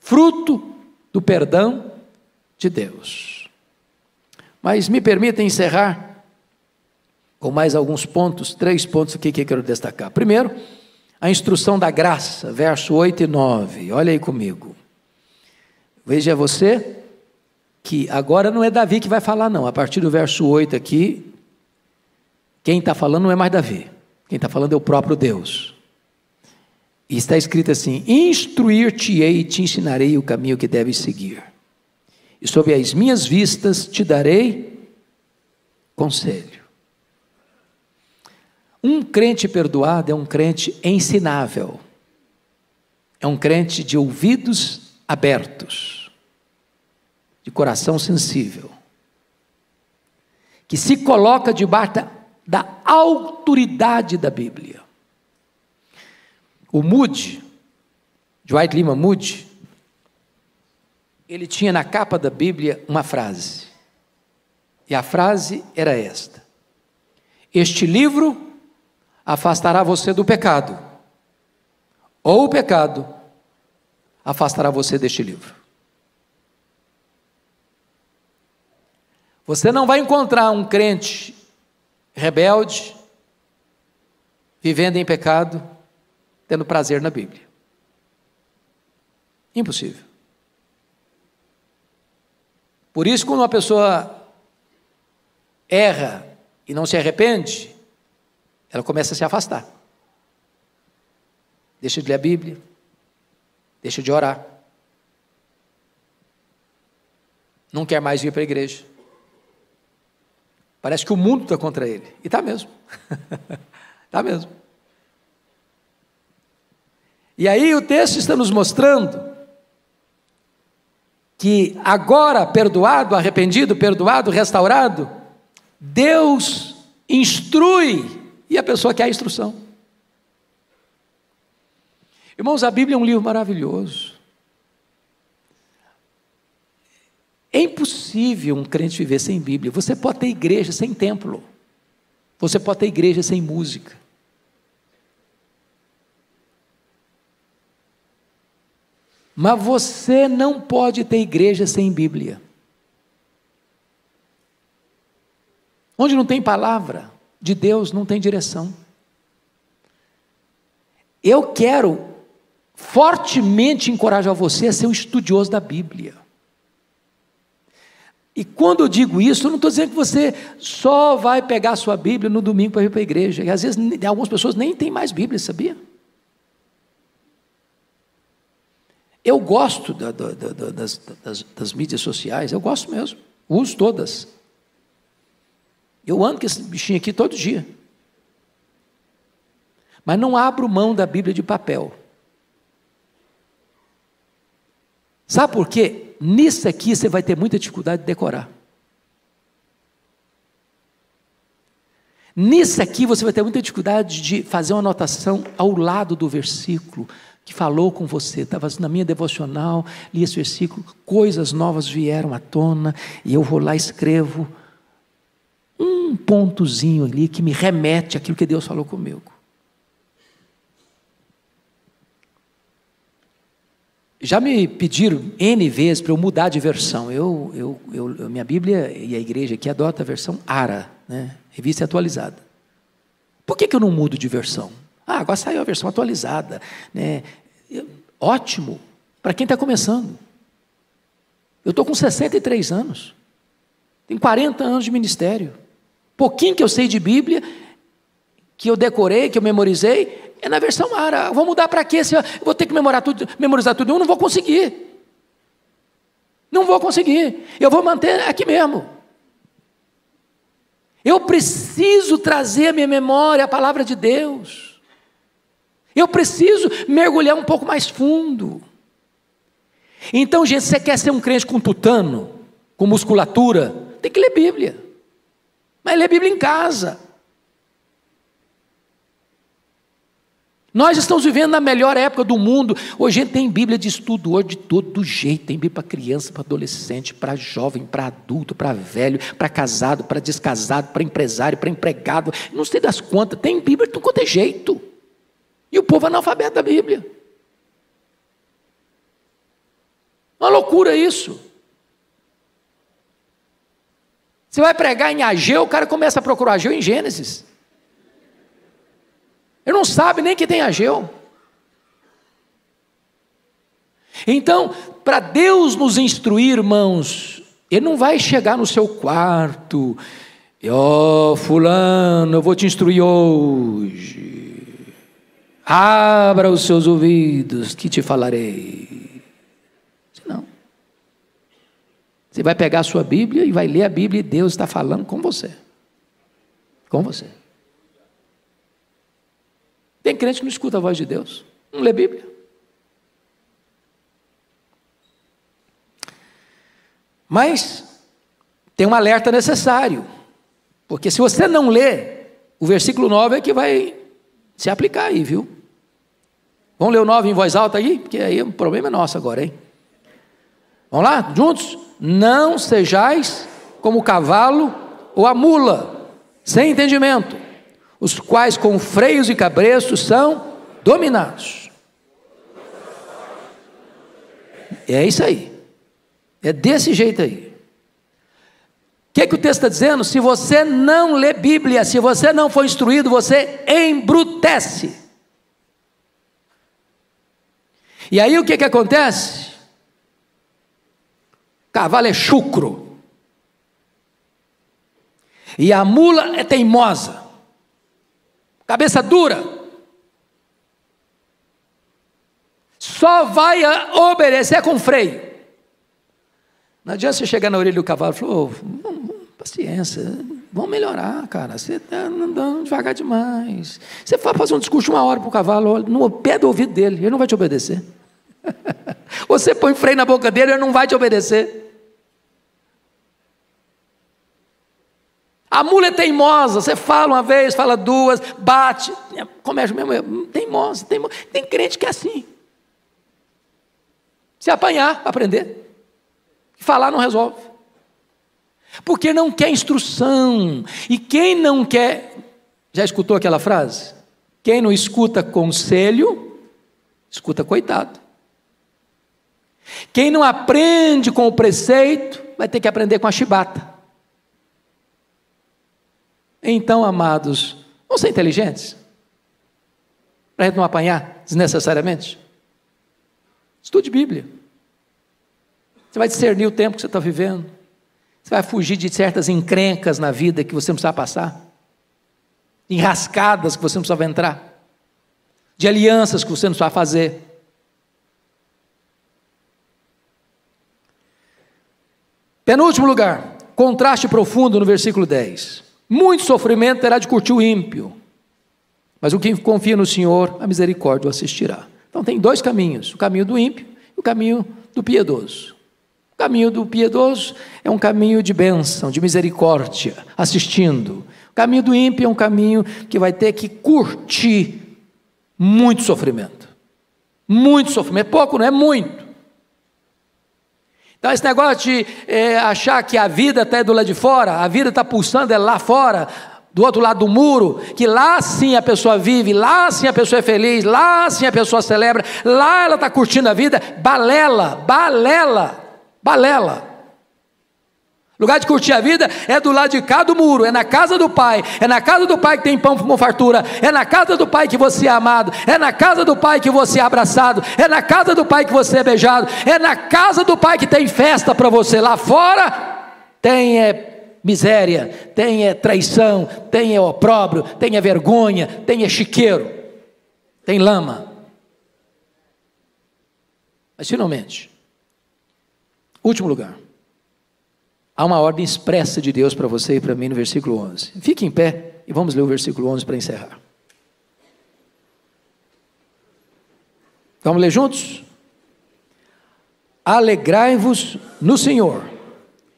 Fruto do perdão de Deus. Mas me permitem encerrar com mais alguns pontos, 3 pontos aqui que eu quero destacar. Primeiro, a instrução da graça, verso 8 e 9. Olha aí comigo. Veja você que agora não é Davi que vai falar não. A partir do verso 8 aqui, quem está falando não é mais Davi. Quem está falando é o próprio Deus. E está escrito assim: instruir-te-ei e te ensinarei o caminho que deves seguir. E sob as minhas vistas te darei conselho. Um crente perdoado é um crente ensinável, é um crente de ouvidos abertos, de coração sensível, que se coloca debaixo da autoridade da Bíblia. O Moody, Dwight Lyman Moody, ele tinha na capa da Bíblia uma frase, e a frase era esta: este livro afastará você do pecado, ou o pecado afastará você deste livro. Você não vai encontrar um crente rebelde, vivendo em pecado, tendo prazer na Bíblia. Impossível. Por isso, quando uma pessoa erra e não se arrepende, ela começa a se afastar. Deixa de ler a Bíblia, deixa de orar, não quer mais vir para a igreja. Parece que o mundo está contra ele, e está mesmo. Está mesmo. E aí o texto está nos mostrando que agora perdoado, arrependido, perdoado, restaurado, Deus instrui, e a pessoa quer a instrução. Irmãos, a Bíblia é um livro maravilhoso. É impossível um crente viver sem Bíblia. Você pode ter igreja sem templo, você pode ter igreja sem música, mas você não pode ter igreja sem Bíblia. Onde não tem palavra de Deus, não tem direção. Eu quero fortemente encorajar você a ser um estudioso da Bíblia. E quando eu digo isso, eu não estou dizendo que você só vai pegar a sua Bíblia no domingo para ir para a igreja. E às vezes algumas pessoas nem têm mais Bíblia, sabia? Eu gosto das mídias sociais, eu gosto mesmo, uso todas. Eu ando com esse bichinho aqui todo dia. Mas não abro mão da Bíblia de papel. Sabe por quê? Nisso aqui você vai ter muita dificuldade de decorar. Nisso aqui você vai ter muita dificuldade de fazer uma anotação ao lado do versículo que falou com você. Estava na minha devocional, li esse versículo, coisas novas vieram à tona, e eu vou lá e escrevo um pontozinho ali que me remete àquilo que Deus falou comigo. Já me pediram N vezes para eu mudar de versão. Minha Bíblia e a igreja aqui adota a versão ARA, né? Revista atualizada. Por que eu não mudo de versão? Agora saiu a versão atualizada, né? Ótimo, para quem está começando. Eu estou com 63 anos, tenho 40 anos de ministério. Pouquinho que eu sei de Bíblia, que eu decorei, que eu memorizei, é na versão ARA. Eu vou mudar para quê? Eu vou ter que memorizar tudo, eu não vou conseguir. Não vou conseguir. Eu vou manter aqui mesmo. Eu preciso trazer à minha memória a palavra de Deus. Eu preciso mergulhar um pouco mais fundo. Então, gente, se você quer ser um crente com tutano, com musculatura, tem que ler Bíblia. Mas ler Bíblia em casa. Nós estamos vivendo na melhor época do mundo. Hoje a gente tem Bíblia de estudo, hoje de todo jeito. Tem Bíblia para criança, para adolescente, para jovem, para adulto, para velho, para casado, para descasado, para empresário, para empregado. Não sei das quantas. Tem Bíblia de tudo quanto é jeito. E o povo é analfabeto da Bíblia. Uma loucura isso. Você vai pregar em Ageu, o cara começa a procurar Ageu em Gênesis. Ele não sabe nem que tem Ageu. Então, para Deus nos instruir, irmãos, Ele não vai chegar no seu quarto e, fulano, eu vou te instruir hoje. Abra os seus ouvidos que te falarei. Não. Você vai pegar a sua Bíblia e vai ler a Bíblia e Deus está falando com você. Com você. Tem crente que não escuta a voz de Deus, não lê Bíblia. Mas tem um alerta necessário, porque se você não lê, o versículo 9 é que vai se aplicar aí, viu? Vamos ler o 9 em voz alta aí? Porque aí o problema é nosso agora, hein? Vamos lá, juntos? Não sejais como o cavalo ou a mula, sem entendimento, os quais com freios e cabrestos são dominados. É isso aí. É desse jeito aí. que o texto está dizendo? Se você não lê Bíblia, se você não for instruído, você embrutece. E aí o que acontece? O cavalo é chucro. E a mula é teimosa. Cabeça dura. Só vai obedecer com freio. Não adianta você chegar na orelha do cavalo e falar, paciência, vamos melhorar, cara, você está andando devagar demais. Você vai fazer um discurso de 1 hora para o cavalo, no pé do ouvido dele, ele não vai te obedecer. Você põe freio na boca dele, ele não vai te obedecer. A mula é teimosa, você fala uma vez, fala duas, bate, começa mesmo, teimosa. Tem crente que é assim. Se apanhar, para aprender. Falar não resolve. Porque não quer instrução. E quem não quer, já escutou aquela frase? Quem não escuta conselho, escuta coitado. Quem não aprende com o preceito, vai ter que aprender com a chibata. Então, amados, vamos ser inteligentes? Para a gente não apanhar desnecessariamente? Estude Bíblia. Você vai discernir o tempo que você está vivendo. Você vai fugir de certas encrencas na vida que você não precisa passar. Enrascadas que você não precisava entrar. De alianças que você não precisava fazer. Penúltimo lugar, contraste profundo no versículo 10. Muito sofrimento terá de curtir o ímpio, mas o que confia no Senhor, a misericórdia o assistirá. Então tem dois caminhos, o caminho do ímpio e o caminho do piedoso. O caminho do piedoso é um caminho de bênção, de misericórdia, assistindo. O caminho do ímpio é um caminho que vai ter que curtir muito sofrimento. Muito sofrimento, pouco não é muito. Então esse negócio de achar que a vida está do lado de fora, a vida está pulsando lá fora, do outro lado do muro, que lá sim a pessoa vive, lá sim a pessoa é feliz, lá sim a pessoa celebra, lá ela está curtindo a vida, balela. Lugar de curtir a vida é do lado de cá do muro, é na casa do Pai, é na casa do Pai que tem pão com fartura, é na casa do Pai que você é amado, é na casa do Pai que você é abraçado, é na casa do Pai que você é beijado, é na casa do Pai que tem festa para você. Lá fora tem miséria, tem traição, tem opróbrio, tem vergonha, tem chiqueiro, tem lama. Mas finalmente, último lugar, há uma ordem expressa de Deus para você e para mim no versículo 11. Fique em pé e vamos ler o versículo 11 para encerrar. Vamos ler juntos? Alegrai-vos no Senhor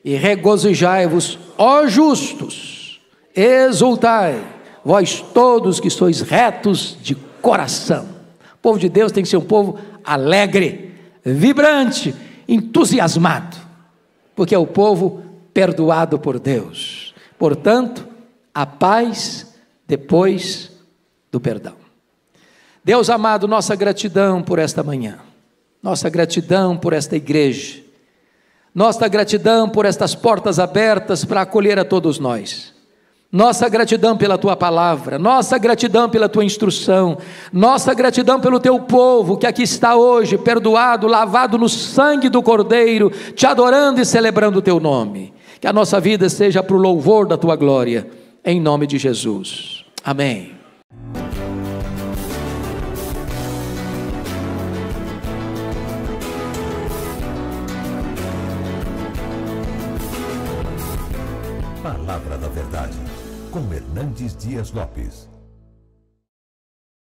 e regozijai-vos, ó justos, exultai, vós todos que sois retos de coração. O povo de Deus tem que ser um povo alegre, vibrante, entusiasmado, porque é o povo perdoado por Deus. Portanto, a paz depois do perdão. Deus amado, nossa gratidão por esta manhã, nossa gratidão por esta igreja, nossa gratidão por estas portas abertas para acolher a todos nós, nossa gratidão pela Tua palavra, nossa gratidão pela Tua instrução, nossa gratidão pelo Teu povo que aqui está hoje, perdoado, lavado no sangue do Cordeiro, Te adorando e celebrando o Teu nome. Que a nossa vida seja para o louvor da Tua glória, em nome de Jesus. Amém. Palavra da Verdade, com Hernandes Dias Lopes.